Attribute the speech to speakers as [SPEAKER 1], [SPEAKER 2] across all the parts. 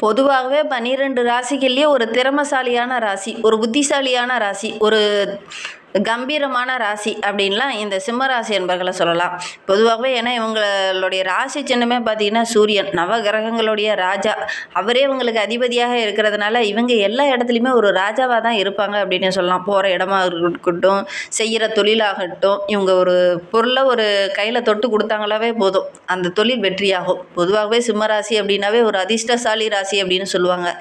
[SPEAKER 1] பொதுவாகவே 12 ராசிகள்லேயே ஒரு திறமைசாலியான ராசி, ஒரு புத்திசாலியான ராசி, ஒரு கம்பீரமான ராசி அப்படின்லாம் இந்த சிம்ம ராசி என்பர்களை சொல்லலாம். பொதுவாகவே ஏன்னா இவங்களுடைய ராசி சின்னமே பார்த்தீங்கன்னா சூரியன், நவ கிரகங்களுடைய ராஜா. அவரே இவங்களுக்கு அதிபதியாக இருக்கிறதுனால இவங்க எல்லா இடத்துலையுமே ஒரு ராஜாவாக தான் இருப்பாங்க அப்படின்னு சொல்லலாம். போகிற இடமா இருக்கட்டும், செய்கிற தொழிலாகட்டும், இவங்க ஒரு பொருளை ஒரு கையில் தொட்டு கொடுத்தாங்களாவே போதும், அந்த தொழில் வெற்றியாகும். பொதுவாகவே சிம்ம ராசி அப்படின்னாவே ஒரு அதிர்ஷ்டசாலி ராசி அப்படின்னு சொல்லுவாங்க.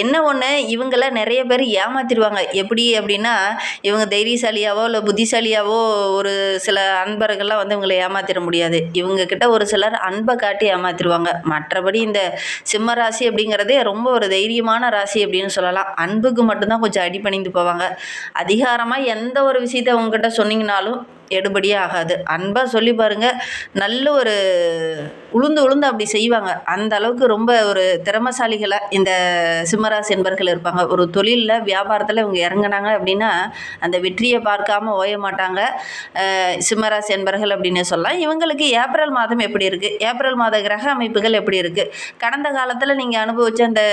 [SPEAKER 1] என்ன ஒன்று, இவங்கள நிறைய பேர் ஏமாத்திடுவாங்க. எப்படி அப்படின்னா, இவங்க தைரியசாலியாவோ இல்லை புத்திசாலியாவோ ஒரு சில அன்பர்கள்லாம் வந்து இவங்களை ஏமாத்திட முடியாது. இவங்கக்கிட்ட ஒரு சிலர் அன்பை காட்டி ஏமாத்திடுவாங்க. மற்றபடி இந்த சிம்ம ராசி அப்படிங்கிறதே ரொம்ப ஒரு தைரியமான ராசி அப்படின்னு சொல்லலாம். அன்புக்கு மட்டும்தான் கொஞ்சம் அடிபணிந்து போவாங்க. அதிகாரமாக எந்த ஒரு விஷயத்தை உங்ககிட்ட சொன்னீங்கனாலும் எடுபடியே ஆகாது. அன்பாக சொல்லி பாருங்கள், நல்ல ஒரு உளுந்து அப்படி செய்வாங்க. அந்த அளவுக்கு ரொம்ப ஒரு திறமசாலிகளாக இந்த சிம்மராசி என்பர்கள் இருப்பாங்க. ஒரு தொழிலில் வியாபாரத்தில் இவங்க இறங்கினாங்க அப்படின்னா அந்த வெற்றியை பார்க்காம ஓய மாட்டாங்க சிம்மராசி என்பர்கள் அப்படின்னு சொல்லலாம். இவங்களுக்கு ஏப்ரல் மாதம் எப்படி இருக்குது, ஏப்ரல் மாத கிரக அமைப்புகள் எப்படி இருக்குது, கடந்த காலத்தில் நீங்கள் அனுபவித்த அந்த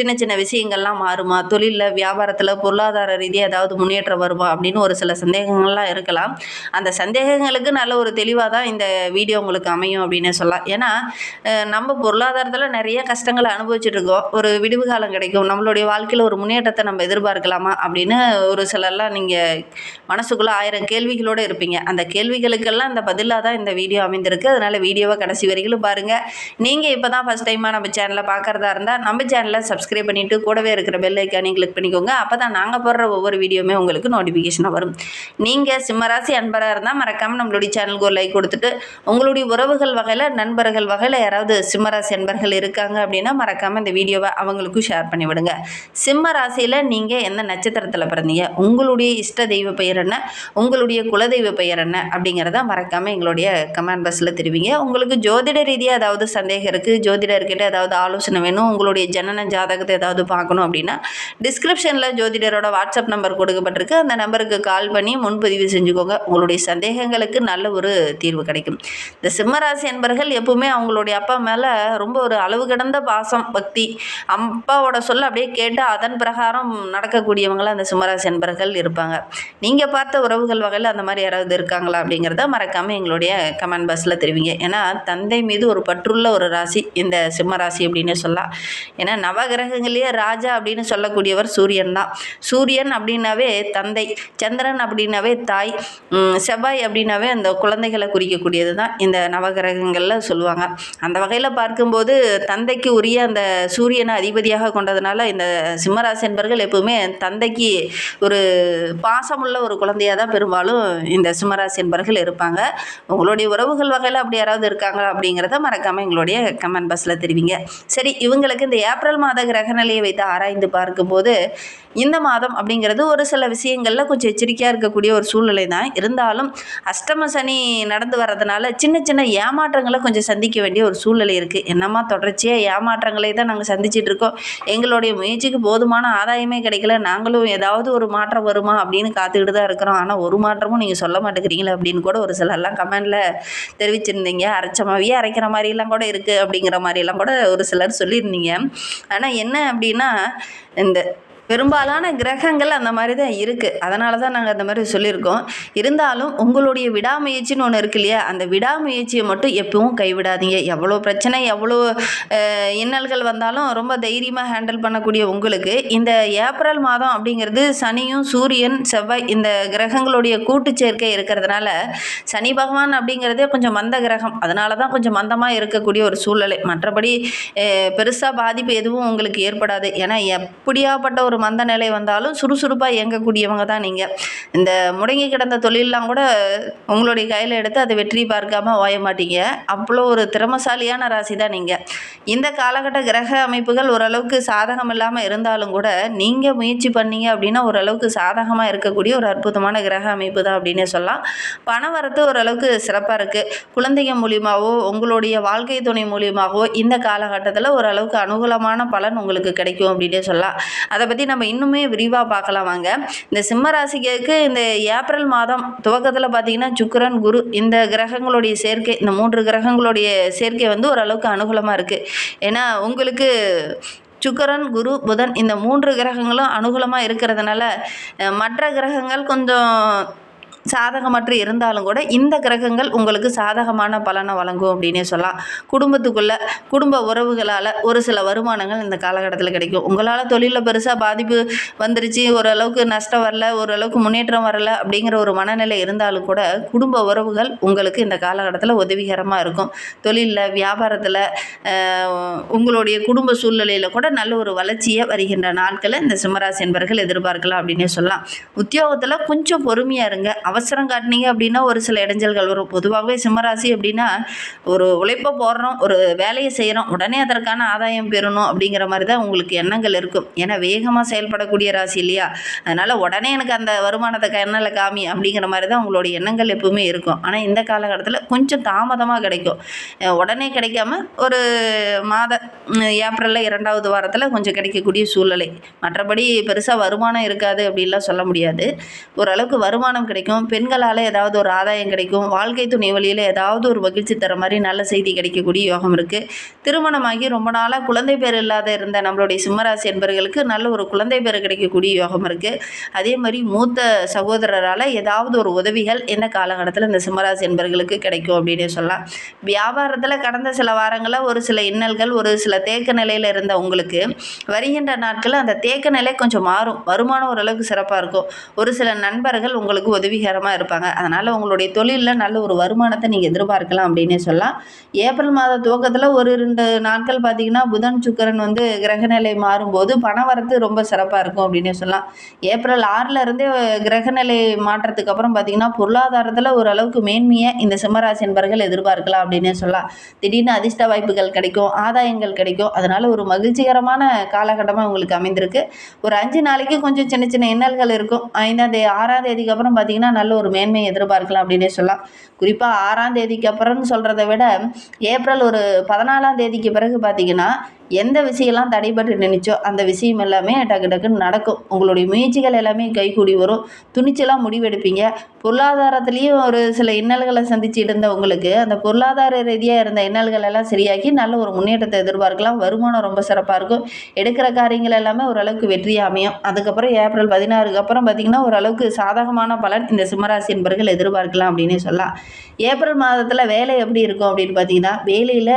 [SPEAKER 1] சின்ன சின்ன விஷயங்கள்லாம் மாறுமா, தொழிலில் வியாபாரத்தில் பொருளாதார ரீதியாக ஏதாவது முன்னேற்றம் வருமா அப்படின்னு ஒரு சில சந்தேகங்கள்லாம் இருக்கலாம். அந்த சந்தேகங்களுக்கு நல்ல ஒரு தெளிவாக தான் இந்த வீடியோ உங்களுக்கு அமையும் அப்படின்னு சொல்லலாம். ஏன்னா நம்ம பொருளாதாரத்தில் நிறைய கஷ்டங்களை அனுபவிச்சுட்டு இருக்கோம். ஒரு விடிவு காலம் கிடைக்கும், நம்மளுடைய வாழ்க்கையில் ஒரு முன்னேற்றத்தை நம்ம எதிர்பார்க்கலாமா அப்படின்னு ஒரு சிலர்லாம் நீங்கள் மனசுக்குள்ளே 1000 கேள்விகளோடு இருப்பீங்க. அந்த கேள்விகளுக்கெல்லாம் இந்த பதிலாக தான் இந்த வீடியோ அமைந்திருக்கு. அதனால் வீடியோவை கடைசி வரைக்கும் பாருங்கள். நீங்கள் இப்போ தான் ஃபஸ்ட் டைமாக நம்ம சேனலை பார்க்குறதா இருந்தால் நம்ம சேனலை சப்ஸ்கிரைப் பண்ணிவிட்டு கூடவே இருக்கிற பெல் ஐக்கானையும் கிளிக் பண்ணிக்கோங்க. அப்போ தான் நாங்கள் போடுற ஒவ்வொரு வீடியோவுமே உங்களுக்கு நோட்டிஃபிகேஷனாக வரும். நீங்கள் சிம்மராசி அன்பராக இருந்தால் மறக்காமல் நம்மளுடைய சேனலுக்கு ஒரு லைக் கொடுத்துட்டு, உங்களுடைய உறவுகள் வகையில் நண்பர்கள் வகையில் யாராவது சிம்மராசி அன்பர்கள் இருக்காங்க அப்படின்னா மறக்காமல் இந்த வீடியோவை அவங்களுக்கும் ஷேர் பண்ணி விடுங்க. சிம்ம ராசியில் நீங்கள் எந்த நட்சத்திரத்தில் பிறந்தீங்க, உங்களுடைய இஷ்ட தெய்வ பெயர் என்ன, உங்களுடைய குலதெய்வ பெயர் என்ன அப்படிங்கிறத மறக்காமல் எங்களுடைய கமெண்ட் பாக்ஸில் தெரிவிங்க. உங்களுக்கு ஜோதிட ரீதியாக ஏதாவது சந்தேகம் இருக்குது, ஜோதிடர்கிட்ட ஏதாவது ஆலோசனை வேணும், உங்களுடைய ஜனன ஜாதகத்தை ஏதாவது பார்க்கணும் அப்படின்னா டிஸ்கிரிப்ஷனில் ஜோதிடரோட வாட்ஸ்அப் நம்பர் கொடுக்கப்பட்டிருக்கு. அந்த நம்பருக்கு கால் பண்ணி முன்பதிவு செஞ்சுக்கோங்க. உங்களுடைய சந்தேகங்களுக்கு நல்ல ஒரு தீர்வு கிடைக்கும். இந்த சிம்மராசி என்பர்கள் எப்பவுமே அவங்களுடைய அப்பா மேலே ரொம்ப ஒரு அளவு கடந்த பாசம், பக்தி, அப்பாவோட சொல்ல அப்படியே கேட்டு அதன் பிரகாரம் நடக்கக்கூடியவங்களாம் அந்த சிம்மராசி என்பர்கள் இருப்பாங்க. நீங்கள் பார்த்த உறவுகள் வகையில் அந்த மாதிரி யாராவது இருக்காங்களா அப்படிங்கிறத மறக்காமல் எங்களுடைய கமெண்ட் பாக்ஸில் தெரிவிங்க. ஏன்னா தந்தை மீது ஒரு பற்றுள்ள ஒரு ராசி இந்த சிம்மராசி அப்படின்னு சொல்லலாம். ஏன்னா நவகிரகங்களையே ராஜா அப்படின்னு சொல்லக்கூடியவர் சூரியன் தான். சூரியன் அப்படின்னாவே தந்தை, சந்திரன் அப்படின்னாவே தாய், செவ்வாய் அப்படின்னாவே அந்த குழந்தைகளை குறிக்கக்கூடியது தான் இந்த நவகிரகங்களில் சொல்லுவாங்க. அந்த வகையில் பார்க்கும்போது தந்தைக்கு உரிய அந்த சூரியனை அதிபதியாக கொண்டதுனால இந்த சிம்மராசி என்பர்கள் எப்பவுமே தந்தைக்கு ஒரு பாசமுள்ள ஒரு குழந்தையாக தான் பெரும்பாலும் இந்த சிம்மராசி என்பர்கள் இருப்பாங்க. உங்களுடைய உறவுகள் வகையில் அப்படி யாராவது இருக்காங்களா அப்படிங்கிறத மறக்காமல் எங்களுடைய கமெண்ட் பாக்ஸில் தெரிவிங்க. சரி, இவங்களுக்கு இந்த ஏப்ரல் மாத கிரகநிலையை வைத்து ஆராய்ந்து பார்க்கும்போது இந்த மாதம் அப்படிங்கிறது ஒரு சில விஷயங்களில் கொஞ்சம் எச்சரிக்கையாக இருக்கக்கூடிய ஒரு சூழ்நிலை தான். இருந்தாலும் அஷ்டம சனி நடந்து வர்றதுனால சின்ன சின்ன ஏமாற்றங்களை கொஞ்சம் சந்திக்க வேண்டிய ஒரு சூழ்நிலை இருக்குது. என்னம்மா தொடர்ச்சியாக ஏமாற்றங்களை தான் நாங்கள் சந்திச்சிட்டு இருக்கோம், எங்களுடைய முயற்சிக்கு போதுமான ஆதாயமே கிடைக்கல, நாங்களும் ஏதாவது ஒரு மாற்றம் வருமா அப்படின்னு காத்துக்கிட்டு தான் இருக்கிறோம், ஆனால் ஒரு மாற்றமும் நீங்கள் சொல்ல மாட்டேங்கிறீங்களே அப்படின்னு கூட ஒரு சிலர்லாம் கமெண்டில் தெரிவிச்சிருந்தீங்க. அரைச்சமாவே அரைக்கிற மாதிரிலாம் கூட இருக்குது அப்படிங்கிற மாதிரிலாம் கூட ஒரு சிலர் சொல்லியிருந்தீங்க. ஆனால் என்ன அப்படின்னா, இந்த பெரும்பாலான கிரகங்கள் அந்த மாதிரி தான் இருக்குது. அதனால தான் நாங்கள் அந்த மாதிரி சொல்லியிருக்கோம். இருந்தாலும் உங்களுடைய விடாமுயற்சின்னு ஒன்று இருக்கு இல்லையா, அந்த விடாமுயற்சியை மட்டும் எப்பவும் கைவிடாதீங்க. எவ்வளோ பிரச்சனை, எவ்வளோ இன்னல்கள் வந்தாலும் ரொம்ப தைரியமாக ஹேண்டில் பண்ணக்கூடிய உங்களுக்கு இந்த ஏப்ரல் மாதம் அப்படிங்கிறது சனியும் சூரியன் செவ்வாய் இந்த கிரகங்களுடைய கூட்டு சேர்க்கை இருக்கிறதுனால, சனி பகவான் அப்படிங்கிறதே கொஞ்சம் மந்த கிரகம், அதனால தான் கொஞ்சம் மந்தமாக இருக்கக்கூடிய ஒரு சூழ்நிலை. மற்றபடி பெருசாக பாதிப்பு எதுவும் உங்களுக்கு ஏற்படாது. ஏன்னா எப்படியாப்பட்ட ஒரு மந்த நிலை வந்தாலும் சுறுசுறுப்பாக இயங்கக்கூடியவங்க தான் நீங்கள். இந்த முடங்கி கிடந்த தொழிலெலாம் கூட உங்களுடைய கையில் எடுத்து அதை வெற்றி பார்க்காம ஓய மாட்டீங்க. அவ்வளோ ஒரு திறமசாலியான ராசி தான் நீங்கள். இந்த காலகட்ட கிரக அமைப்புகள் ஓரளவுக்கு சாதகம் இல்லாமல் இருந்தாலும் கூட நீங்கள் முயற்சி பண்ணீங்க அப்படின்னா ஓரளவுக்கு சாதகமாக இருக்கக்கூடிய ஒரு அற்புதமான கிரக அமைப்பு தான் அப்படின்னே சொல்லலாம். பண வரத்து ஓரளவுக்கு சிறப்பாக இருக்குது. குழந்தைங்க மூலியமாகவோ உங்களுடைய வாழ்க்கை துணை மூலியமாகவோ இந்த காலகட்டத்தில் ஓரளவுக்கு அனுகூலமான பலன் உங்களுக்கு கிடைக்கும் அப்படின்னே சொல்லலாம். அதை பற்றி நம்ம இன்னுமே விரிவாக பார்க்கலாம் வாங்க. இந்த சிம்ம ராசிக்கு இந்த ஏப்ரல் மாதம் துவக்கத்தில் பார்த்தீங்கன்னா சுக்கிரன், குரு இந்த கிரகங்களுடைய சேர்க்கை, இந்த 3 கிரகங்களுடைய சேர்க்கை வந்து ஓரளவுக்கு அனுகூலமாக இருக்குது. ஏன்னா உங்களுக்கு சுக்கிரன், குரு, புதன் இந்த 3 கிரகங்களும் அனுகூலமாக இருக்கிறதுனால மற்ற கிரகங்கள் கொஞ்சம் சாதகமற்று இருந்தாலும் கூட இந்த கிரகங்கள் உங்களுக்கு சாதகமான பலனை வழங்கும் அப்படின்னே சொல்லலாம். குடும்ப உறவுகளால் ஒரு சில வருமானங்கள் இந்த காலகட்டத்தில் கிடைக்கும். உங்களால் தொழிலில் பெருசாக பாதிப்பு வந்துருச்சு, ஓரளவுக்கு நஷ்டம் வரல, ஓரளவுக்கு முன்னேற்றம் வரல அப்படிங்கிற ஒரு மனநிலை இருந்தாலும் கூட குடும்ப உறவுகள் உங்களுக்கு இந்த காலகட்டத்தில் உதவிகரமாக இருக்கும். தொழிலில், வியாபாரத்தில், உங்களுடைய குடும்ப சூழ்நிலையில் கூட நல்ல ஒரு வளர்ச்சியை வருகின்ற நாட்களை இந்த சிம்மராசி என்பர்கள் எதிர்பார்க்கலாம் அப்படின்னே சொல்லலாம். உத்தியோகத்தில் கொஞ்சம் பொறுமையாக இருங்க. அவசரம் காட்டினீங்க அப்படின்னா ஒரு சில இடைஞ்சல்கள் வரும். பொதுவாகவே சிம்மராசி அப்படின்னா ஒரு உழைப்பை போடுறோம், ஒரு வேலையை செய்கிறோம், உடனே அதற்கான ஆதாயம் பெறணும் அப்படிங்கிற மாதிரி தான் உங்களுக்கு எண்ணங்கள் இருக்கும். ஏன்னா வேகமாக செயல்படக்கூடிய ராசி இல்லையா, அதனால் உடனே எனக்கு அந்த வருமானத்தை கண்ணால் காமி அப்படிங்கிற மாதிரி தான் உங்களுடைய எண்ணங்கள் எப்பவுமே இருக்கும். ஆனால் இந்த காலகட்டத்தில் கொஞ்சம் தாமதமாக கிடைக்கும். உடனே கிடைக்காம ஒரு ஏப்ரலில் 2வது வாரத்தில் கொஞ்சம் கிடைக்கக்கூடிய சூழ்நிலை. மற்றபடி பெருசாக வருமானம் இருக்காது அப்படின்லாம் சொல்ல முடியாது. ஓரளவுக்கு வருமானம் கிடைக்கும். பெண்களால் ஏதாவது ஒரு ஆதாயம் கிடைக்கும். வாழ்க்கை துணை வழியில் ஏதாவது ஒரு மகிழ்ச்சி தர மாதிரி நல்ல செய்தி கிடைக்கக்கூடிய யோகம் இருக்குது. திருமணமாகி ரொம்ப நாளாக குழந்தை பேர் இல்லாத இருந்த நம்மளுடைய சிம்மராசி என்பவர்களுக்கு நல்ல ஒரு குழந்தை பேர் கிடைக்கக்கூடிய யோகம் இருக்குது. அதே மாதிரி மூத்த சகோதரரால் ஏதாவது ஒரு உதவிகள் இந்த காலகட்டத்தில் இந்த சிம்மராசி என்பவர்களுக்கு கிடைக்கும் அப்படின்னு சொல்லலாம். வியாபாரத்தில் கடந்த சில வாரங்களில் ஒரு சில இன்னல்கள், ஒரு சில தேக்க நிலையில் இருந்த உங்களுக்கு வருகின்ற நாட்களில் அந்த தேக்க நிலை கொஞ்சம் மாறும். வருமானம் ஓரளவுக்கு சிறப்பாக இருக்கும். ஒரு சில நண்பர்கள் உங்களுக்கு உதவிகரமாக இருப்பாங்க. அதனால் உங்களுடைய தொழிலில் நல்ல ஒரு வருமானத்தை நீங்கள் எதிர்பார்க்கலாம் அப்படின்னே சொல்லலாம். ஏப்ரல் மாத துவக்கத்தில் ஒரு 2 நாட்கள் பார்த்திங்கன்னா புதன், சுக்கிரன் கிரகநிலை மாறும்போது பணவரத்து ரொம்ப சிறப்பாக இருக்கும் அப்படின்னே சொல்லலாம். ஏப்ரல் 6 கிரகநிலை மாற்றத்துக்கு அப்புறம் பார்த்திங்கன்னா பொருளாதாரத்தில் ஓரளவுக்கு மேன்மையை இந்த சிம்மராசி என்பவர்கள் எதிர்பார்க்கலாம் அப்படின்னே சொல்லலாம். திடீர்னு அதிர்ஷ்ட வாய்ப்புகள் கிடைக்கும், ஆதாயங்கள் கிடைக்கும். அதனால் ஒரு மகிழ்ச்சிகரமான காலகட்டமாக உங்களுக்கு அமைந்திருக்கு. ஒரு 5 நாளைக்கு கொஞ்சம் சின்ன சின்ன இன்னல்கள் இருக்கும். 6ஆம் தேதிக்கு அப்புறம் பார்த்திங்கன்னா நல்ல ஒரு மேன்மையை எதிர்பார்க்கலாம் அப்படின்னே சொல்லலாம். குறிப்பாக 6ஆம் தேதிக்கு அப்புறம்னு சொல்கிறத விட ஏப்ரல் ஒரு 14ஆம் தேதிக்கு பிறகு பார்த்திங்கன்னா எந்த விஷயம்லாம் தடைபட்டு நினைச்சோ அந்த விஷயம் எல்லாமே டக்கு டக்குன்னு நடக்கும். உங்களுடைய முயற்சிகள் எல்லாமே கைகூடி வரும். துணிச்சலாக முடிவெடுப்பீங்க. பொருளாதாரத்துலேயும் ஒரு சில இன்னல்களை சந்திச்சு இருந்த உங்களுக்கு அந்த பொருளாதார ரீதியாக இருந்த இன்னல்கள் எல்லாம் சரியாக்கி நல்ல ஒரு முன்னேற்றத்தை எதிர்பார்க்கலாம். வருமானம் ரொம்ப சிறப்பாக இருக்கும். எடுக்கிற காரியங்கள் எல்லாமே ஓரளவுக்கு வெற்றியாக அமையும். அதுக்கப்புறம் ஏப்ரல் 16க்கு அப்புறம் பார்த்திங்கன்னா ஓரளவுக்கு சாதகமான பலன் இந்த சிம்மராசி என்பவர்கள் எதிர்பார்க்கலாம் அப்படின்னே சொல்லலாம். ஏப்ரல் மாதத்தில் வேலை எப்படி இருக்கும் அப்படின்னு பார்த்திங்கன்னா வேலையில்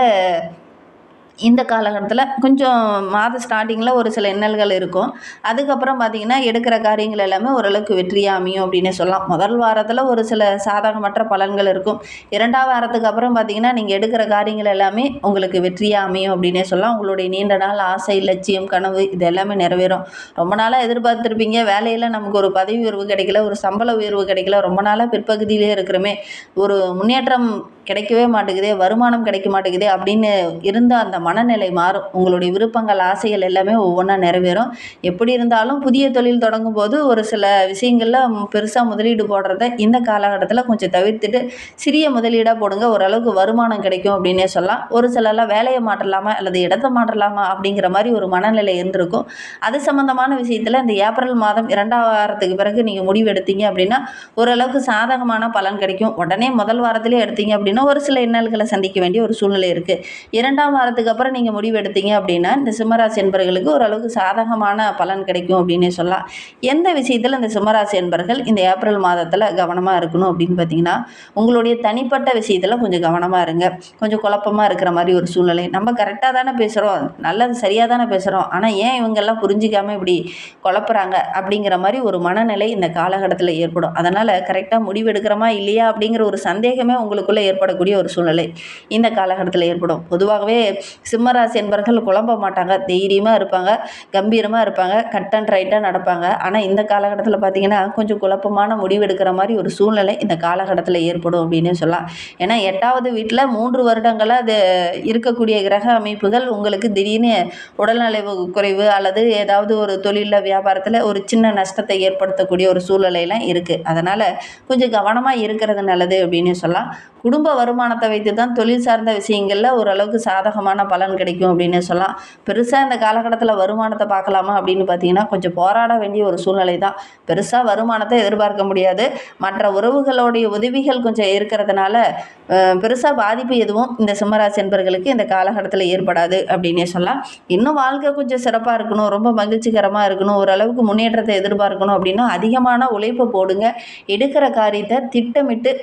[SPEAKER 1] இந்த காலகட்டத்தில் கொஞ்சம் மாத ஸ்டார்டிங்கில் ஒரு சில இன்னல்கள் இருக்கும். அதுக்கப்புறம் பார்த்திங்கன்னா எடுக்கிற காரியங்கள் எல்லாமே ஓரளவுக்கு வெற்றியாக அமையும் அப்படின்னே சொல்லலாம். முதல் வாரத்தில் ஒரு சில சாதகமற்ற பலன்கள் இருக்கும். 2ஆம் வாரத்துக்கு அப்புறம் பார்த்திங்கன்னா நீங்கள் எடுக்கிற காரியங்கள் எல்லாமே உங்களுக்கு வெற்றியாக அமையும் அப்படின்னே சொல்லலாம். உங்களுடைய நீண்ட நாள் ஆசை, லட்சியம், கனவு இது எல்லாமே நிறைவேறும். ரொம்ப நாளாக எதிர்பார்த்துருப்பீங்க, வேலையில் நமக்கு ஒரு பதவி உயர்வு கிடைக்கல, ஒரு சம்பள உயர்வு கிடைக்கல, ரொம்ப நாளாக பிற்பகுதியிலே இருக்கிறோமே, ஒரு முன்னேற்றம் கிடைக்கவே மாட்டேங்குதே, வருமானம் கிடைக்க மாட்டேங்குதே அப்படின்னு இருந்த அந்த மனநிலை மாறும். உங்களுடைய விருப்பங்கள், ஆசைகள் எல்லாமே ஒவ்வொன்றா நிறைவேறும். எப்படி இருந்தாலும் புதிய தொழில் தொடங்கும் போது ஒரு சில விஷயங்களில் பெருசாக முதலீடு போடுறத இந்த காலகட்டத்தில் கொஞ்சம் தவிர்த்துட்டு சிறிய முதலீடாக போடுங்க. ஓரளவுக்கு வருமானம் கிடைக்கும் அப்படின்னே சொல்லலாம். ஒரு சிலர்லாம் வேலையை மாற்றலாமா அல்லது இடத்தை மாற்றலாமா அப்படிங்கிற மாதிரி ஒரு மனநிலை இருந்திருக்கும். அது சம்மந்தமான விஷயத்தில் இந்த ஏப்ரல் மாதம் 2ஆம் வாரத்துக்கு பிறகு நீங்கள் முடிவு எடுத்தீங்க அப்படின்னா ஓரளவுக்கு சாதகமான பலன் கிடைக்கும். உடனே முதல் வாரத்திலே எடுத்தீங்க அப்படின்னா ஒரு சில இன்னல்களை சந்திக்க வேண்டிய ஒரு சூழ்நிலை இருக்குது. 2ஆம் வாரத்துக்கு அப்புறம் நீங்கள் முடிவு எடுத்தீங்க அப்படின்னா இந்த சிம்மராசி என்பவர்களுக்கு ஓரளவுக்கு சாதகமான பலன் கிடைக்கும் அப்படின்னே சொல்லலாம். எந்த விஷயத்தில் இந்த சிம்மராசி என்பவர்கள் இந்த ஏப்ரல் மாதத்தில் கவனமாக இருக்கணும் அப்படின்னு பார்த்தீங்கன்னா உங்களுடைய தனிப்பட்ட விஷயத்தில் கொஞ்சம் கவனமாக இருங்க. கொஞ்சம் குழப்பமாக இருக்கிற மாதிரி ஒரு சூழ்நிலை. நம்ம கரெக்டாக தானே பேசுகிறோம், நல்லது சரியாக தானே பேசுகிறோம், ஆனால் ஏன் இவங்கெல்லாம் புரிஞ்சிக்காமல் இப்படி குழப்புறாங்க அப்படிங்கிற மாதிரி ஒரு மனநிலை இந்த காலகட்டத்தில் ஏற்படும். அதனால் கரெக்டாக முடிவு எடுக்கிறோமா இல்லையா அப்படிங்கிற ஒரு சந்தேகமே உங்களுக்குள்ளே ஏற்படக்கூடிய ஒரு சூழ்நிலை இந்த காலகட்டத்தில் ஏற்படும். பொதுவாகவே சிம்மராசி என்பவர்கள் குழம்ப மாட்டாங்க, தைரியமாக இருப்பாங்க, கம்பீரமாக இருப்பாங்க, கட் அண்ட் ரைட்டாக நடப்பாங்க. ஆனால் இந்த காலகட்டத்தில் பார்த்திங்கன்னா கொஞ்சம் குழப்பமான முடிவு எடுக்கிற மாதிரி ஒரு சூழ்நிலை இந்த காலகட்டத்தில் ஏற்படும் அப்படின்னு சொல்லலாம். ஏன்னா 8வது வீட்டில் 3 வருடங்களாக அது இருக்கக்கூடிய கிரக அமைப்புகள் உங்களுக்கு திடீர்னு உடல்நலை குறைவு அல்லது ஏதாவது ஒரு தொழிலில், வியாபாரத்தில் ஒரு சின்ன நஷ்டத்தை ஏற்படுத்தக்கூடிய ஒரு சூழ்நிலையெல்லாம் இருக்குது. அதனால் கொஞ்சம் கவனமாக இருக்கிறது நல்லது அப்படின்னு சொல்லலாம். குடும்ப வருமானத்தை வைத்து தான் தொழில் சார்ந்த விஷயங்களில் ஓரளவுக்கு சாதகமான பலன் கிடைக்கும் அப்படின்னு சொல்லலாம். பெருசாக இந்த காலகட்டத்தில் வருமானத்தை பார்க்கலாமா அப்படின்னு பார்த்தீங்கன்னா கொஞ்சம் போராட வேண்டிய ஒரு சூழ்நிலை தான். பெருசாக வருமானத்தை எதிர்பார்க்க முடியாது. மற்ற உறவுகளுடைய உதவிகள் கொஞ்சம் இருக்கிறதுனால பெருசாக பாதிப்பு எதுவும் இந்த சிம்மராசி என்பர்களுக்கு இந்த காலகட்டத்தில் ஏற்படாது அப்படின்னே சொல்லலாம். இன்னும் வாழ்க்கை கொஞ்சம் சிறப்பாக இருக்கணும், ரொம்ப மகிழ்ச்சிகரமாக இருக்கணும், ஓரளவுக்கு முன்னேற்றத்தை எதிர்பார்க்கணும் அப்படின்னா அதிகமான உழைப்பை போடுங்க. எடுக்கிற காரியத்தை திட்டமிட்டு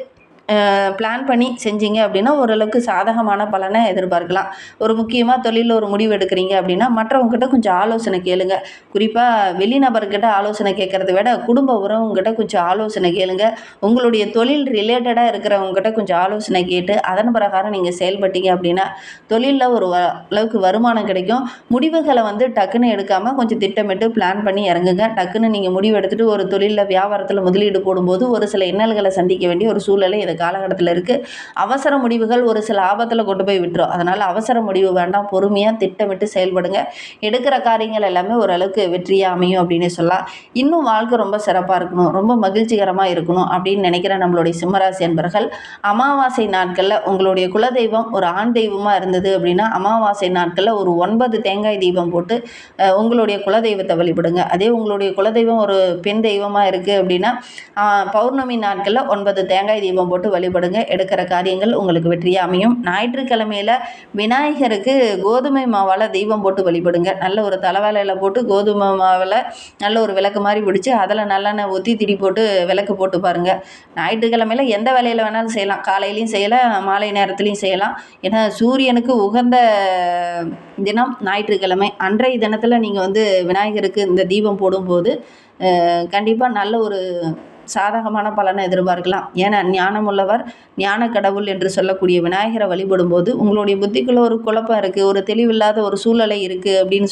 [SPEAKER 1] பிளான் பண்ணி செஞ்சீங்க அப்படின்னா ஓரளவுக்கு சாதகமான பலனை எதிர்பார்க்கலாம். ஒரு முக்கியமாக தொழிலில் ஒரு முடிவு எடுக்கிறீங்க அப்படின்னா மற்றவங்ககிட்ட கொஞ்சம் ஆலோசனை கேளுங்க. குறிப்பாக வெளிநபர்கிட்ட ஆலோசனை கேட்குறத விட குடும்ப உறவுங்கிட்ட கொஞ்சம் ஆலோசனை கேளுங்க. உங்களுடைய தொழில் ரிலேட்டடாக இருக்கிறவங்ககிட்ட கொஞ்சம் ஆலோசனை கேட்டு அதன் பிரகாரம் நீங்கள் செயல்பட்டீங்க அப்படின்னா தொழிலில் ஒரு அளவுக்கு வருமானம் கிடைக்கும். முடிவுகளை டக்குன்னு எடுக்காமல் கொஞ்சம் திட்டமிட்டு பிளான் பண்ணி இறங்குங்க. டக்குன்னு நீங்கள் முடிவு எடுத்துகிட்டு ஒரு தொழிலில் வியாபாரத்தில் முதலீடு போடும்போது ஒரு சில இன்னல்களை சந்திக்க வேண்டிய ஒரு சூழ்நிலை காலகட்டத்தில் இருக்குது. அவசர முடிவுகள் ஒரு சில ஆபத்தில் கொண்டு போய் விட்டுரும். அதனால் அவசர முடிவு வேண்டாம், பொறுமையாக திட்டமிட்டு செயல்படுங்க. எடுக்கிற காரியங்கள் எல்லாமே ஓரளவுக்கு வெற்றியாக அமையும் அப்படின்னு சொல்லலாம். இன்னும் வாழ்க்கை ரொம்ப சிறப்பாக இருக்கணும், ரொம்ப மகிழ்ச்சிகரமாக இருக்கணும் அப்படின்னு நினைக்கிற நம்மளுடைய சிம்மராசி என்பர்கள் அமாவாசை நாட்களில் உங்களுடைய குலதெய்வம் ஒரு ஆண் தெய்வமாக இருந்தது அப்படின்னா அமாவாசை நாட்களில் ஒரு 9 தேங்காய் தீபம் போட்டு உங்களுடைய குலதெய்வத்தை வழிபடுங்க. அதே உங்களுடைய குலதெய்வம் ஒரு பெண் தெய்வமாக இருக்குது அப்படின்னா பௌர்ணமி நாட்களில் 9 தேங்காய் தீபம் போட்டு வழிபடுங்க. எடுக்கிற காரியங்கள் உங்களுக்கு வெற்றியாக அமையும். ஞாயிற்றுக்கிழமையில் விநாயகருக்கு கோதுமை மாவால் தீபம் போட்டு வழிபடுங்க. நல்ல ஒரு தலைவாழையில் போட்டு கோதுமை மாவில் நல்ல ஒரு விளக்கு மாதிரி பிடிச்சி அதில் நல்லெண்ணெய் ஊற்றி திரி போட்டு விளக்கு போட்டு பாருங்கள். ஞாயிற்றுக்கிழமையில் எந்த வேலையில் வேணாலும் செய்யலாம். காலையிலையும் செய்யலாம், மாலை நேரத்துலையும் செய்யலாம். ஏன்னா சூரியனுக்கு உகந்த தினம் ஞாயிற்றுக்கிழமை. அன்றைய தினத்தில் நீங்கள் விநாயகருக்கு இந்த தீபம் போடும்போது கண்டிப்பாக நல்ல ஒரு சாதகமான பலனை எதிர்பார்க்கலாம். ஏன்னா ஞானமுள்ளவர் ஞான கடவுள் என்று சொல்லக்கூடிய விநாயகரை வழிபடும் போது உங்களுடைய புத்திக்குள்ள ஒரு குழப்பம் இருக்குது, ஒரு தெளிவில்லாத ஒரு சூழ்நிலை இருக்குது அப்படின்னு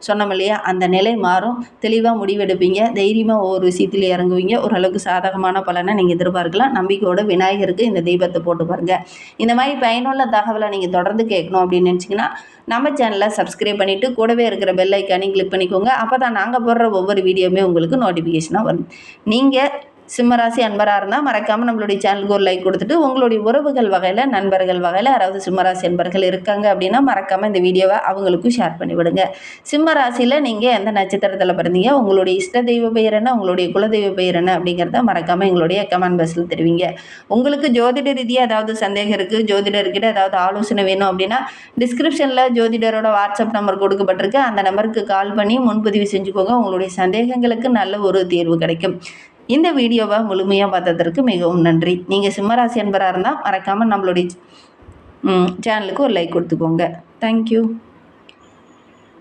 [SPEAKER 1] சொன்னோம் இல்லையா, அந்த நிலை மாறும். தெளிவாக முடிவெடுப்பீங்க, தைரியமாக ஒவ்வொரு விஷயத்துல இறங்குவீங்க. ஓரளவுக்கு சாதகமான பலனை நீங்கள் எதிர்பார்க்கலாம். நம்பிக்கையோட விநாயகருக்கு இந்த தீபத்தை போட்டு பாருங்க. இந்த மாதிரி பயனுள்ள தகவலை நீங்கள் தொடர்ந்து கேட்கணும் அப்படின்னு நினச்சிங்கன்னா நம்ம சேனலை சப்ஸ்கிரைப் பண்ணிவிட்டு கூடவே இருக்கிற பெல் ஐக்கானையும் கிளிக் பண்ணிக்கோங்க. அப்போ தான் நாங்கள் போடுற ஒவ்வொரு வீடியோவுமே உங்களுக்கு நோட்டிஃபிகேஷனாக வரும். நீங்கள் சிம்மராசி அன்பராக இருந்தால் மறக்காமல் நம்மளுடைய சேனலுக்கு ஒரு லைக் கொடுத்துட்டு உங்களுடைய உறவுகள் வகையில் நண்பர்கள் வகையில் யாராவது சிம்மராசி அன்பர்கள் இருக்காங்க அப்படின்னா மறக்காமல் இந்த வீடியோவை அவங்களுக்கும் ஷேர் பண்ணிவிடுங்க. சிம்மராசியில் நீங்கள் எந்த நட்சத்திரத்தில் பிறந்தீங்க, உங்களுடைய இஷ்ட தெய்வ பெயர் என்ன, உங்களுடைய குலதெய்வ பெயர் என்ன அப்படிங்கிறத மறக்காமல் எங்களுடைய கமெண்ட் பாக்ஸில் தெரிவிங்க. உங்களுக்கு ஜோதிட ரீதியாக ஏதாவது சந்தேகம் இருக்குது, ஜோதிடர்கிட்ட ஏதாவது ஆலோசனை வேணும் அப்படின்னா டிஸ்கிரிப்ஷனில் ஜோதிடரோட வாட்ஸ்அப் நம்பர் கொடுக்கப்பட்டிருக்கு. அந்த நம்பருக்கு கால் பண்ணி முன்பதிவு செஞ்சுக்கோங்க. உங்களுடைய சந்தேகங்களுக்கு நல்ல ஒரு தீர்வு கிடைக்கும். இந்த வீடியோவை முழுமையாக பார்த்ததற்கு மிகவும் நன்றி. நீங்கள் சிம்மராசி என்பராக இருந்தால் மறக்காமல் நம்மளுடைய சேனலுக்கு ஒரு லைக் கொடுத்துக்கோங்க. தேங்க்யூ.